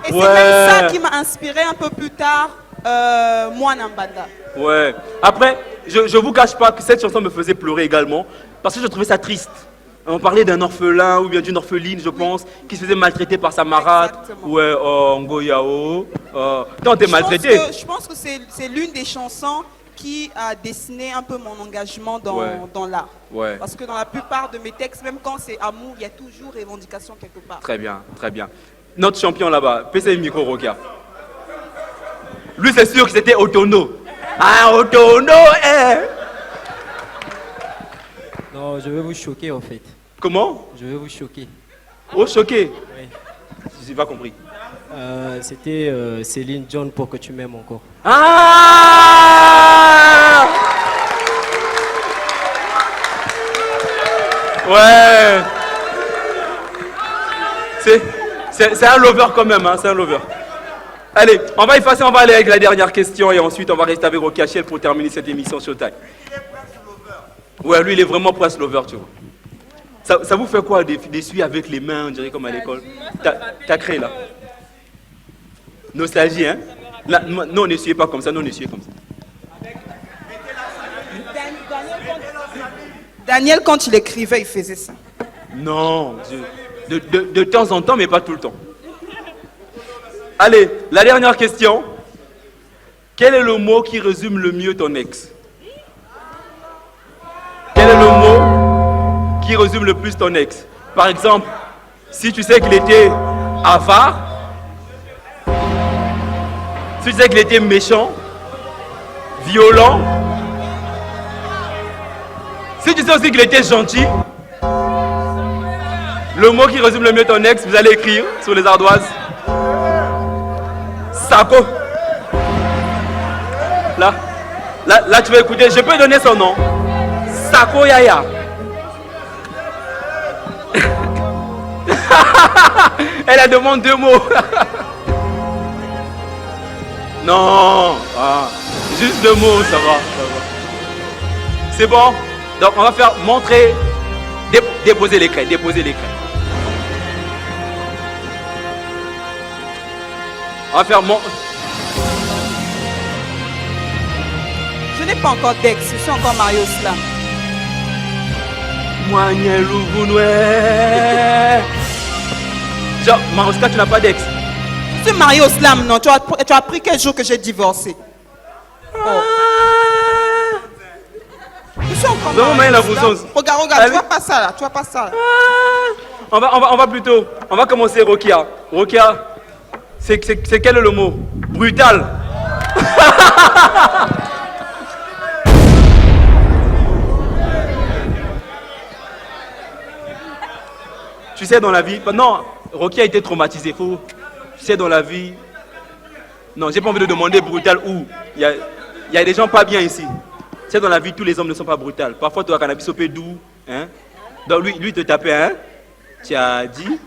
c'est Ouais. même ça qui m'a inspiré un peu plus tard, moi Nambanda. Ouais. Après, je vous cache pas que cette chanson me faisait pleurer également parce que je trouvais ça triste. On parlait d'un orphelin ou bien d'une orpheline, je pense, qui se faisait maltraiter par sa marâtre. Exactement. Ouais, oh, Ngoyao. Tant t'es maltraité. Je pense que c'est l'une des chansons qui a dessiné un peu mon engagement dans l'art. Ouais. Parce que dans la plupart de mes textes, même quand c'est amour, il y a toujours revendication quelque part. Très bien, très bien. Notre champion là-bas, PC Micro Rokia. Lui, c'est sûr que c'était Otono. Ah, Otono, eh! Non, je vais vous choquer en fait. Comment? Je vais vous choquer. Oh, choqué. Oui. Je n'ai pas compris. C'était Céline Dion pour que tu m'aimes encore. Ah! Ouais. C'est un lover quand même, hein, c'est un lover. Allez, on va effacer, on va aller avec la dernière question et ensuite on va rester avec Rocky Hachel pour terminer cette émission Showtime. Ouais, lui il est vraiment Prince Lover, tu vois. Ça vous fait quoi d'essuyer avec les mains, on dirait comme à l'école? T'as créé là. Nostalgie, hein? Là, non, on n'essuyait pas comme ça, non, on essuyait comme ça. Daniel, quand il écrivait, il faisait ça. Non, de temps en temps, mais pas tout le temps. Allez, la dernière question. Quel est le mot qui résume le mieux ton ex? Quel est le mot qui résume le plus ton ex? Par exemple, si tu sais qu'il était avare, si tu sais qu'il était méchant, violent, si tu sais aussi qu'il était gentil, le mot qui résume le mieux ton ex, vous allez écrire sur les ardoises. Sako. Là, tu vas écouter. Je peux donner son nom. Sako Yaya. Elle a demandé 2 mots. Non. Ah, juste 2 mots, ça va. C'est bon. Donc, on va faire montrer, déposer les craies, On va faire Je n'ai pas encore d'ex, je suis encore Mario Slam. Genre, Maroska, tu n'as pas d'ex? Je suis Mario Slam, non? Tu as appris quel jour que j'ai divorcé? Oh. Je suis encore Non, mais la boussose. Regarde, Allez. tu vois pas ça là, tu vois pas ça là. On va plutôt. On va commencer, Rokia. Rokia, c'est quel est le mot? Brutal. Tu sais, dans la vie. Non, Rocky a été traumatisé. Tu sais, dans la vie. Non, j'ai pas envie de demander brutal où. Il y a des gens pas bien ici. Tu sais, dans la vie, tous les hommes ne sont pas brutals. Parfois, tu as un cannabis au doux. Hein? Donc, lui, te tapait, hein? Tu as dit?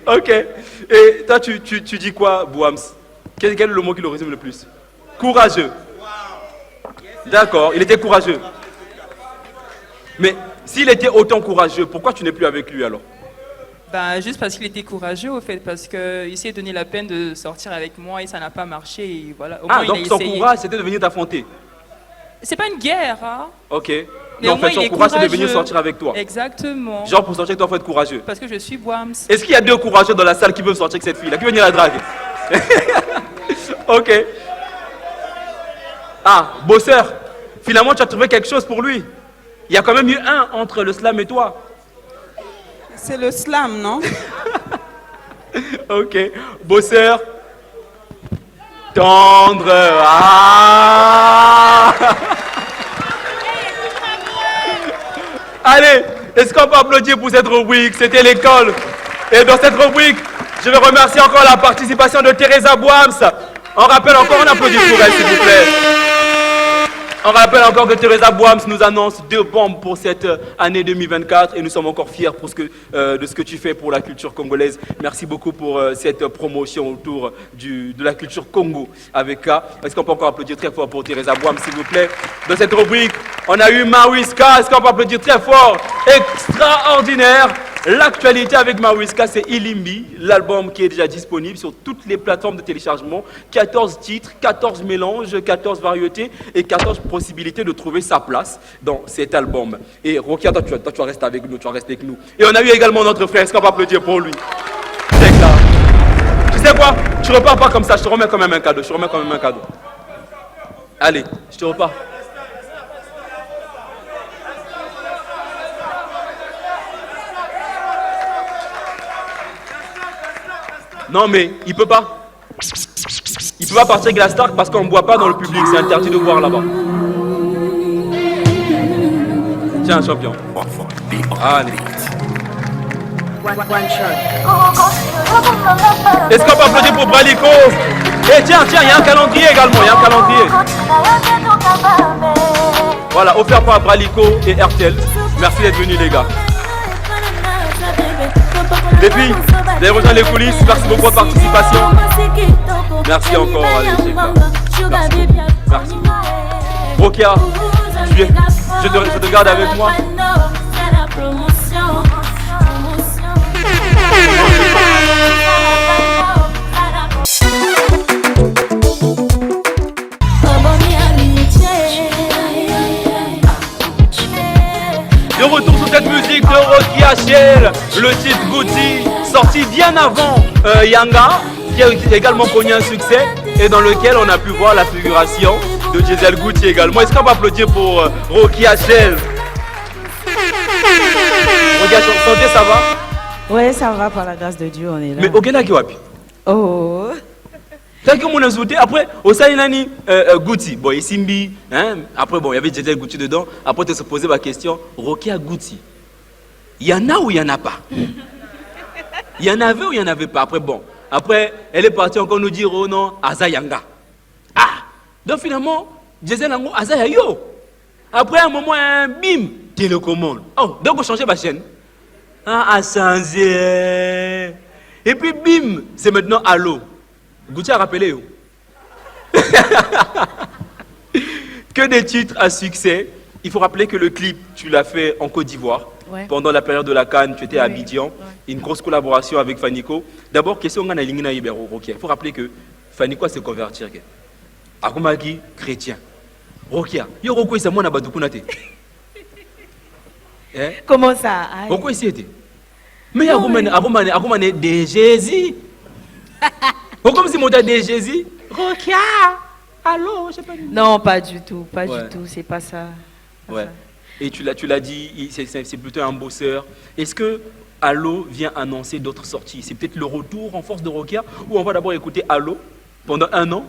Ok. Et toi, tu dis quoi, Bouhams? Quel est le mot qui le résume le plus? Courageux. D'accord, il était courageux. Mais s'il était autant courageux, pourquoi tu n'es plus avec lui alors? Ben, juste parce qu'il était courageux, au fait, parce qu'il s'est donné la peine de sortir avec moi et ça n'a pas marché. Et voilà. Au moins, Donc il a son essayé. courage, c'était de venir t'affronter. C'est pas une guerre, hein? Ok. Mais Mais au en moins, fait, son il est courage, c'est de venir courageux. sortir avec toi. Exactement. Genre, pour sortir avec toi, il faut être courageux. Parce que je suis Boams. Est-ce qu'il y a 2 courageux dans la salle qui peuvent sortir avec cette fille-là? Qui veut venir la draguer? Ok. Ah, bosseur. Finalement, tu as trouvé quelque chose pour lui. Il y a quand même eu un entre le slam et toi. C'est le slam, non? Ok. Bosseur. Tendre. Ah. Allez, est-ce qu'on peut applaudir pour cette rubrique? C'était l'école. Et dans cette rubrique, Je veux remercier encore la participation de Teresa Boams. On rappelle encore, on applaudit pour elle, s'il vous plaît. On rappelle encore que Teresa Boams nous annonce 2 bombes pour cette année 2024 et nous sommes encore fiers pour de ce que tu fais pour la culture congolaise. Merci beaucoup pour cette promotion autour de la culture Congo avec K. Est-ce qu'on peut encore applaudir très fort pour Teresa Boams, s'il vous plaît? Dans cette rubrique, on a eu Mariska. Est-ce qu'on peut applaudir très fort? Extraordinaire. L'actualité avec Mariska, c'est Ilimbi, l'album qui est déjà disponible sur toutes les plateformes de téléchargement. 14 titres, 14 mélanges, 14 variétés et 14 possibilités de trouver sa place dans cet album. Et Rokia, toi, tu vas rester avec nous, Et on a eu également notre frère, est-ce qu'on va applaudir pour lui? C'est clair. Tu sais quoi? Tu repars pas comme ça, je te remets quand même un cadeau, Allez, je te repars. Non mais il peut pas. Il peut pas partir avec la Stark parce qu'on ne boit pas dans le public. C'est interdit de boire là-bas. Tiens, champion. Allez. Est-ce qu'on peut applaudir pour Bralico? Et tiens, il y a un calendrier également. Voilà, offert par Bralico et RTL. Merci d'être venus les gars. Les filles, vous avez rejoint les coulisses, merci beaucoup pour votre participation. Merci encore, allez, merci. Rokia, je te garde avec moi. De retour sur cette musique de Rokia Shell, le titre Gucci, sorti bien avant Yanga, qui a également connu un succès et dans lequel on a pu voir la figuration de Gisèle Gucci également. Est-ce qu'on va applaudir pour Rokia Shell? Rokia Shell, santé, ça va? Ouais, ça va, par la grâce de Dieu, on est là. Mais Ogena Kiwapi? Oh. Tant que mon insulté, après, au Saïnani, Gucci, bon, Simbi, hein, après, bon, il y avait Gisèle Gucci dedans, après, tu te posais ma question, Rokia Gucci, il y en a ou il n'y en a pas? Il y en avait ou il n'y en avait pas? Après, bon, après, elle est partie encore nous dire, oh non, Azayanga. Ah! Donc finalement, Gisèle Nango, Azayayo. Après un moment, bim, télécommande. Oh, donc on changeait ma chaîne. Ah, changé. Et puis, bim, c'est maintenant Allo. Gucci a rappelé. Que des titres à succès. Il faut rappeler que le clip, tu l'as fait en Côte d'Ivoire. Ouais. Pendant la période de la Cannes, tu étais à Abidjan. Ouais. Une grosse collaboration avec Fanico. D'abord, question on a il faut rappeler que Fanico s'est converti. Akumaki, chrétien. Rokia. Yo Roko, c'est moi Nabadukunate. Comment ça? Pourquoi ici était? Mais Akumane de Jésus. Comme si mon de Jésus. Rokia. Allô, je sais pas. Non, pas du tout, pas du tout, c'est pas ça. Ouais. Et tu l'as dit, c'est plutôt un bosseur. Est-ce que Allo vient annoncer d'autres sorties? C'est peut-être le retour en force de Rokia ou on va d'abord écouter Allo pendant 1 an?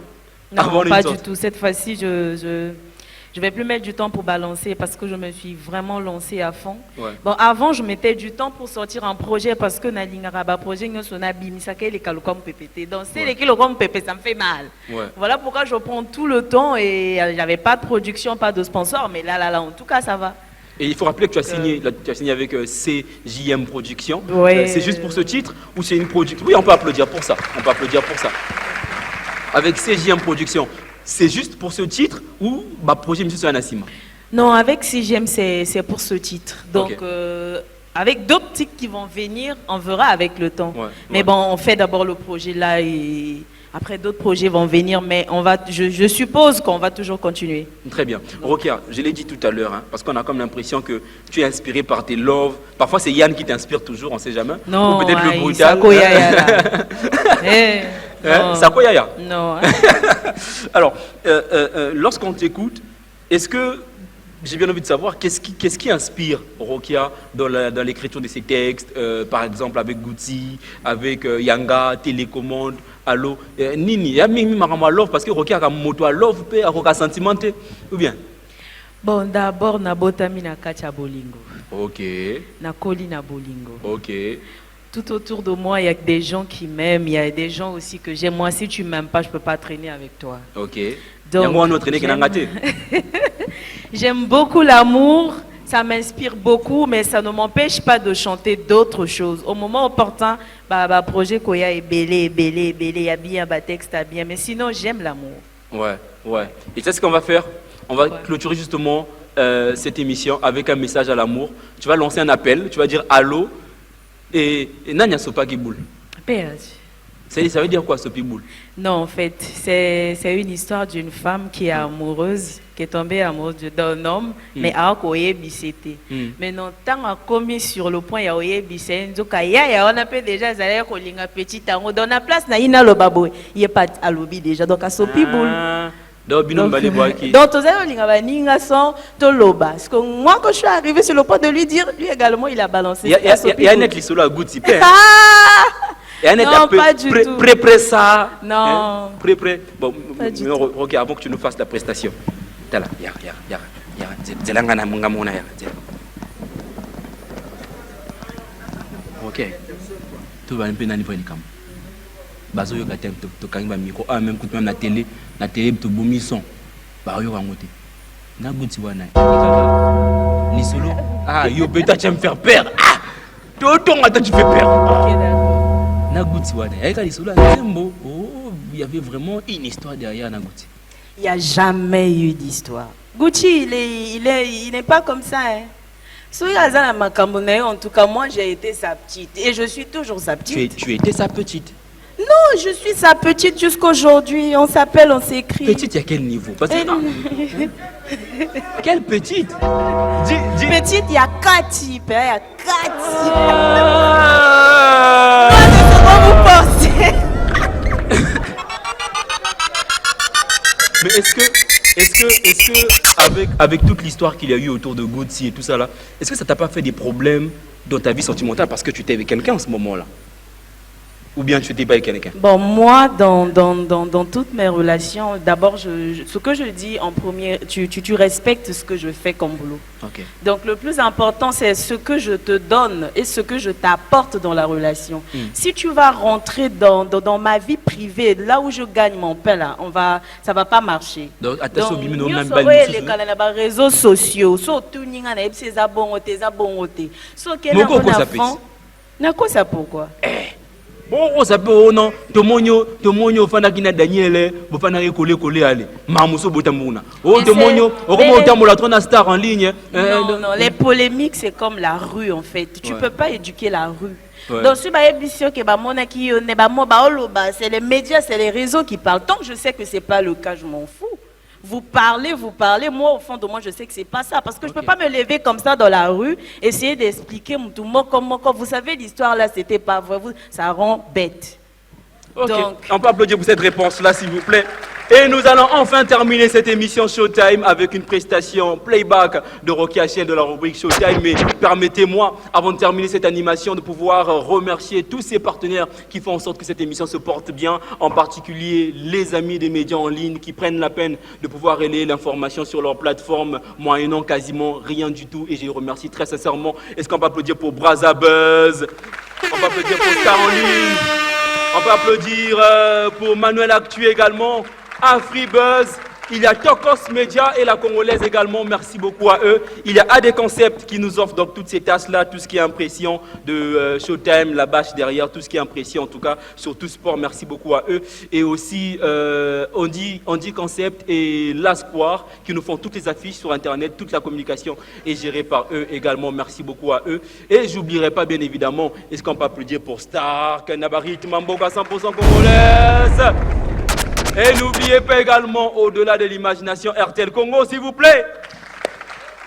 Non, pas du tout. Cette fois-ci, je vais plus mettre du temps pour balancer parce que je me suis vraiment lancée à fond. Ouais. Bon, avant, je mettais du temps pour sortir un projet parce que Nalingaraba projet Nyosona Bimisake les Kalokom PPT. Donc, c'est les Kalokom PPT, ça me fait mal. Ouais. Voilà pourquoi je prends tout le temps et j'avais pas de production, pas de sponsor, mais là, en tout cas, ça va. Et il faut rappeler que tu as signé avec CJM Production. Ouais. C'est juste pour ce titre ou c'est une production? Oui, on peut applaudir pour ça. Avec CJM Production. C'est juste pour ce titre ou projet M. Soanassima? Non, avec CGM, c'est pour ce titre. Donc, okay. Avec d'autres titres qui vont venir, on verra avec le temps. Ouais, mais bon, on fait d'abord le projet là et après d'autres projets vont venir, mais je suppose qu'on va toujours continuer. Très bien. Rokia, je l'ai dit tout à l'heure, hein, parce qu'on a comme l'impression que tu es inspiré par tes loves. Parfois, c'est Yann qui t'inspire toujours, on ne sait jamais. Non, ou peut-être le brutal. Sakoyaya. Non. Alors, lorsqu'on t'écoute, est-ce que, j'ai bien envie de savoir, qu'est-ce qui inspire Rokia dans l'écriture de ses textes, par exemple avec Gucci, avec Yanga, Télécommande, Allo, Nini, il y a même love parce que Rokia a moto à love, a sentimenté, ou bien? Bon, d'abord, na botami na kacha bolingo. Ok. Na koli na bolingo. Ok. tout autour de moi, il y a des gens qui m'aiment, il y a des gens aussi que j'aime. Moi, si tu ne m'aimes pas, je ne peux pas traîner avec toi. Ok. Donc, j'aime beaucoup l'amour, ça m'inspire beaucoup, mais ça ne m'empêche pas de chanter d'autres choses. Au moment opportun, projet Koya est belé, il y a bien, texte à bien, mais sinon, j'aime l'amour. Ouais. Et c'est ce qu'on va faire. On va clôturer justement cette émission avec un message à l'amour. Tu vas lancer un appel, tu vas dire allô et Nanya Sopa Giboul. Ça veut dire quoi, Sopi Boul? Non, en fait, c'est une histoire d'une femme qui est amoureuse, qui est tombée amoureuse d'un homme, mais a bissété. Maintenant, tant a commis sur le point, il y a bissété, on a fait déjà, petit tango, dans la place, il y a le babou, il n'y a pas à lobby déjà, donc à Sopi Boul. Donc, tout ça, parce que moi, quand je suis arrivée sur le point de lui dire, lui également, il a balancé. Il y a un net qui est à Goutti. Non, pas du tout. Pré ça. Non. Pré. Bon, ok, avant que tu nous fasses la prestation. T'as là, ok. Tout va un peu dans le niveau de cam. Bazo yo katem to kanga micro même quand même la télé to bomi son. Ba yo wangote. Na Goutti wana. Ni solo. Ah, yo peut-être tu me faire peur. Ah! Toi tu fais peur. Ok, d'accord. Il y avait vraiment une histoire derrière Nagouti. Il n'y a jamais eu d'histoire. Gucci, il n'est pas comme ça. En tout cas, moi, j'ai été sa petite. Et je suis toujours sa petite. Tu étais sa petite? Non, je suis sa petite jusqu'aujourd'hui. On s'appelle, on s'écrit. Petite, à quel niveau? Parce que... Quelle petite? Petite, il y a 4 types. Il y a 4 types. Mais est-ce que avec toute l'histoire qu'il y a eu autour de Goutti et tout ça là, est-ce que ça t'a pas fait des problèmes dans ta vie sentimentale parce que tu étais avec quelqu'un en ce moment-là? Ou bien tu n'étais pas avec quelqu'un? Bon, moi, dans toutes mes relations, d'abord, ce que je dis en premier, tu respectes ce que je fais comme boulot. Okay. Donc, le plus important, c'est ce que je te donne et ce que je t'apporte dans la relation. Si tu vas rentrer dans ma vie privée, là où je gagne mon pain, là, ça ne va pas marcher. Donc, attention, les réseaux sociaux, pourquoi? Bon, ça peut non, Tomonio Fanakina Daniele, Bofanari Kole Ale, Mamousso Botamuna. Oh, Tomonio, la star en ligne. Non, les polémiques, c'est comme la rue en fait. Tu ne peux pas éduquer la rue. Ouais. Donc, c'est les médias, c'est les réseaux qui parlent. Tant que je sais que ce n'est pas le cas, je m'en fous. Vous parlez, moi au fond de moi je sais que c'est pas ça parce que je peux pas me lever comme ça dans la rue, essayer d'expliquer tout le monde comment vous savez l'histoire là c'était pas vrai, ça rend bête. Okay. Donc, on peut applaudir pour cette réponse là s'il vous plaît. Et nous allons enfin terminer cette émission Showtime avec une prestation playback de Rocky Hachien de la rubrique Showtime. Mais permettez-moi, avant de terminer cette animation, de pouvoir remercier tous ces partenaires qui font en sorte que cette émission se porte bien, en particulier les amis des médias en ligne qui prennent la peine de pouvoir relayer l'information sur leur plateforme, moyennant quasiment rien du tout. Et je les remercie très sincèrement. Est-ce qu'on peut applaudir pour Brazabuzz? On peut applaudir pour Star en ligne. On peut applaudir pour Manuel Actu également. AfriBuzz, il y a Tokos Media et la Congolaise également, merci beaucoup à eux. Il y a AD Concept qui nous offre donc toutes ces tasses-là, tout ce qui est impression de Showtime, la bâche derrière, tout ce qui est impression en tout cas, sur tout sport, merci beaucoup à eux. Et aussi on dit Concept et l'Aspoir qui nous font toutes les affiches sur Internet, toute la communication est gérée par eux également, merci beaucoup à eux. Et j'oublierai pas bien évidemment, est-ce qu'on peut applaudir pour Star, Kanabarit, Mamboka 100% congolaise. Et n'oubliez pas également, au-delà de l'imagination, RTL Congo, s'il vous plaît.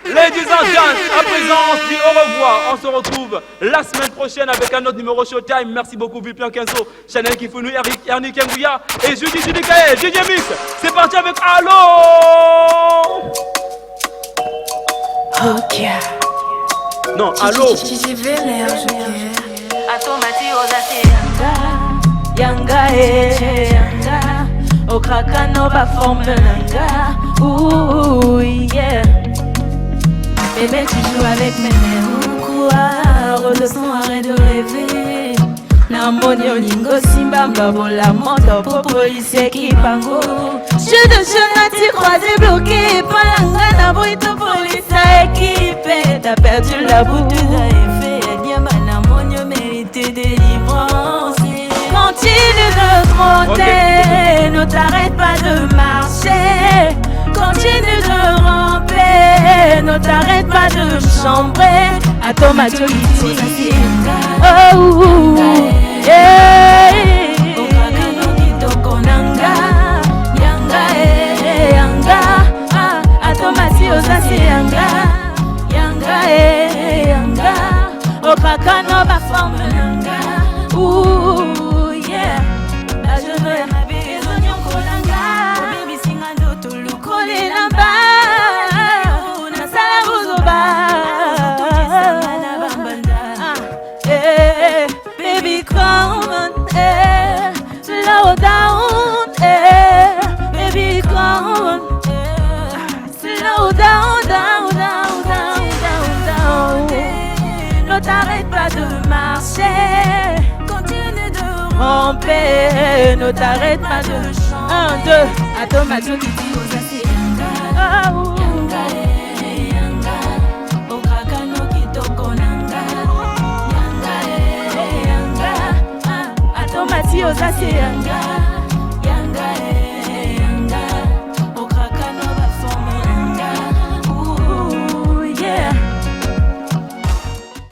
Ladies and gents, à présent, on se dit au revoir. On se retrouve la semaine prochaine avec un autre numéro Showtime. Merci beaucoup, Vipian Kenzo, Chanel Kifounou, Eric, Ernie Kengouya et Judy Kaye, DJ Mix. C'est parti avec Allo. Ok. Non, Allo. Yanga Yanga Okrakano ba forme nanga Ouh yeah. Bébé tu joues avec mes nerfs. Quoi, redescends, arrête de rêver. namoni olingo simba mbabola moto po policier kipango. Je de jeune à t'y croisé bloqué, palanga na bruito police à équipé. T'as perdu la boue, t'as effet, diama namoni mérité délivrance. Continue de trotter, ne t'arrête pas de marcher. Continue de ramper, ne t'arrête pas de me chambrer. À ton macho qui oh, yeah. Yanga, à ton macho aussi yanga, yanga, au kakano ba forme yanga. Ooh, yeah. La jeune ma belle oignon kolanga. Baby singando tout le collé là-bas. Na sala buzoba. Baby come on, slow down, baby come on, slow down, down. Ne t'arrête pas de marcher. Continue de ramper, ne t'arrête pas de chanter. 1, 2, à ton macho qui dit aux assis yanga, yanga, au kakano qui toko nanga, yanga, à ton macho aux assis yanga.